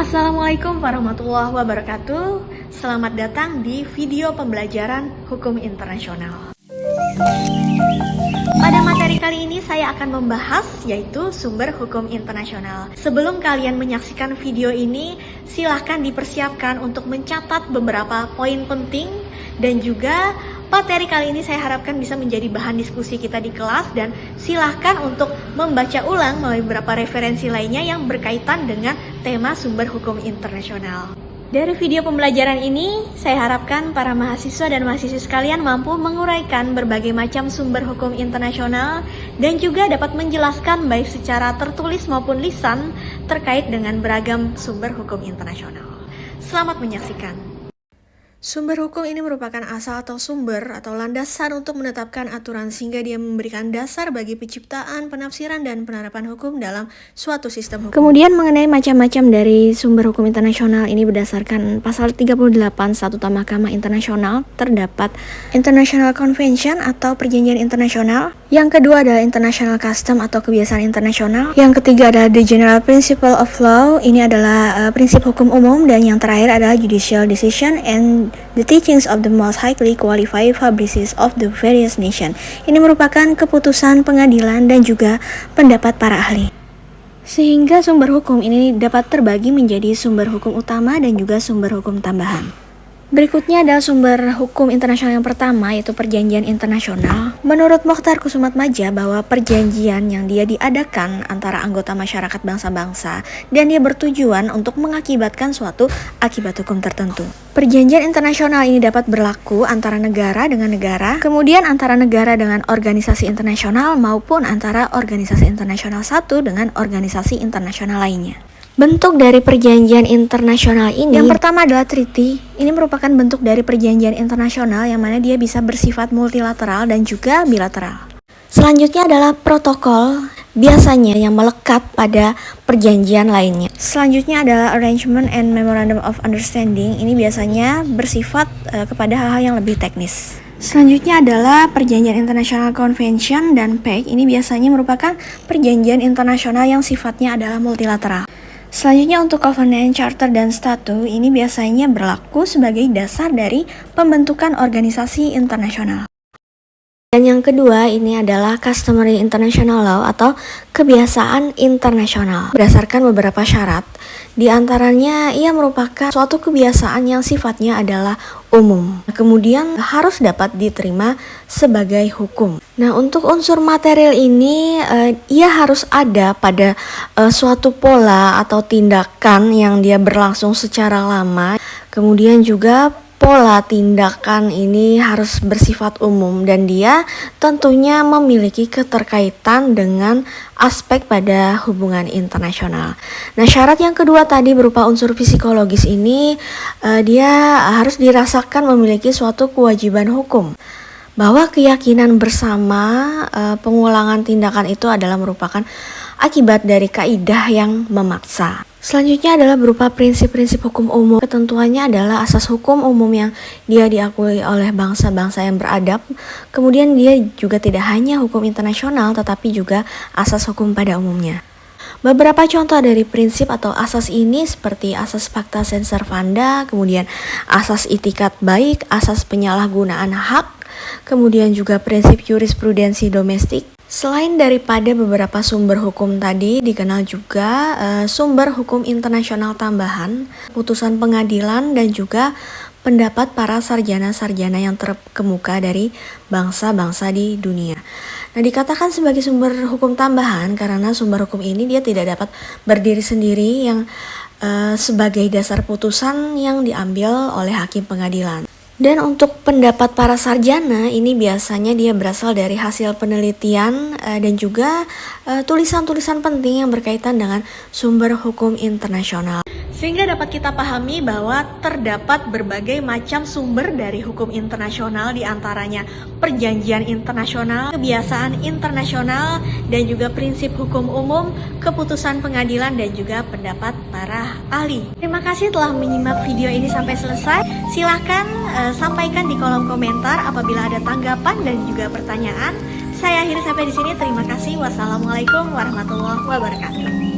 Assalamualaikum warahmatullahi wabarakatuh. Selamat datang di video pembelajaran hukum internasional. Pada materi kali ini saya akan membahas yaitu sumber hukum internasional. Sebelum kalian menyaksikan video ini, silahkan dipersiapkan untuk mencatat beberapa poin penting dan juga materi kali ini saya harapkan bisa menjadi bahan diskusi kita di kelas, dan silahkan untuk membaca ulang melalui beberapa referensi lainnya yang berkaitan dengan tema sumber hukum internasional. Dari video pembelajaran ini, saya harapkan para mahasiswa dan mahasiswi sekalian mampu menguraikan berbagai macam sumber hukum internasional dan juga dapat menjelaskan baik secara tertulis maupun lisan terkait dengan beragam sumber hukum internasional. Selamat menyaksikan. Sumber hukum ini merupakan asal atau sumber atau landasan untuk menetapkan aturan sehingga dia memberikan dasar bagi penciptaan, penafsiran, dan penerapan hukum dalam suatu sistem hukum. Kemudian mengenai macam-macam dari sumber hukum internasional ini berdasarkan pasal 38 Statuta Mahkamah Internasional terdapat International Convention atau perjanjian internasional. Yang kedua adalah International Custom atau kebiasaan internasional. Yang ketiga adalah The General Principle of Law, ini adalah prinsip hukum umum. Dan yang terakhir adalah Judicial Decision and the teachings of the most highly qualified fabrices of the various nations. Ini merupakan keputusan pengadilan dan juga pendapat para ahli. Sehingga sumber hukum ini dapat terbagi menjadi sumber hukum utama dan juga sumber hukum tambahan. Berikutnya adalah sumber hukum internasional yang pertama, yaitu perjanjian internasional. Menurut Mokhtar Kusumatmadja bahwa perjanjian yang dia diadakan antara anggota masyarakat bangsa-bangsa dan dia bertujuan untuk mengakibatkan suatu akibat hukum tertentu. Perjanjian internasional ini dapat berlaku antara negara dengan negara, kemudian antara negara dengan organisasi internasional maupun antara organisasi internasional satu dengan organisasi internasional lainnya. Bentuk dari perjanjian internasional ini, yang pertama adalah treaty. Ini merupakan bentuk dari perjanjian internasional yang mana dia bisa bersifat multilateral dan juga bilateral. Selanjutnya adalah protokol, biasanya yang melekat pada perjanjian lainnya. Selanjutnya adalah arrangement and memorandum of understanding. Ini biasanya bersifat kepada hal-hal yang lebih teknis. Selanjutnya adalah perjanjian international convention dan pact. Ini biasanya merupakan perjanjian internasional yang sifatnya adalah multilateral. Selanjutnya untuk Covenant, Charter, dan Statute, ini biasanya berlaku sebagai dasar dari pembentukan organisasi internasional. Dan yang kedua ini adalah Customary International Law atau kebiasaan internasional. Berdasarkan beberapa syarat, di antaranya ia merupakan suatu kebiasaan yang sifatnya adalah umum. Kemudian harus dapat diterima sebagai hukum. Nah, untuk unsur material ini ia harus ada pada suatu pola atau tindakan yang dia berlangsung secara lama. Kemudian juga pola tindakan ini harus bersifat umum dan dia tentunya memiliki keterkaitan dengan aspek pada hubungan internasional. Nah, syarat yang kedua tadi berupa unsur psikologis ini dia harus dirasakan memiliki suatu kewajiban hukum, bahwa keyakinan bersama pengulangan tindakan itu adalah merupakan akibat dari kaidah yang memaksa. Selanjutnya adalah berupa prinsip-prinsip hukum umum. Ketentuannya adalah asas hukum umum yang dia diakui oleh bangsa-bangsa yang beradab. Kemudian dia juga tidak hanya hukum internasional tetapi juga asas hukum pada umumnya. Beberapa contoh dari prinsip atau asas ini seperti asas pacta sunt servanda, kemudian asas itikat baik, asas penyalahgunaan hak, kemudian juga prinsip jurisprudensi domestik. Selain daripada beberapa sumber hukum tadi, dikenal juga sumber hukum internasional tambahan, putusan pengadilan, dan juga pendapat para sarjana-sarjana yang terkemuka dari bangsa-bangsa di dunia. Nah, dikatakan sebagai sumber hukum tambahan karena sumber hukum ini dia tidak dapat berdiri sendiri yang sebagai dasar putusan yang diambil oleh hakim pengadilan. Dan untuk pendapat para sarjana ini biasanya dia berasal dari hasil penelitian dan juga tulisan-tulisan penting yang berkaitan dengan sumber hukum internasional. Sehingga dapat kita pahami bahwa terdapat berbagai macam sumber dari hukum internasional, diantaranya perjanjian internasional, kebiasaan internasional, dan juga prinsip hukum umum, keputusan pengadilan, dan juga pendapat para ahli. Terima kasih telah menyimak video ini sampai selesai. Silahkan sampaikan di kolom komentar apabila ada tanggapan dan juga pertanyaan. Saya akhiri sampai di sini. Terima kasih. Wassalamualaikum warahmatullahi wabarakatuh.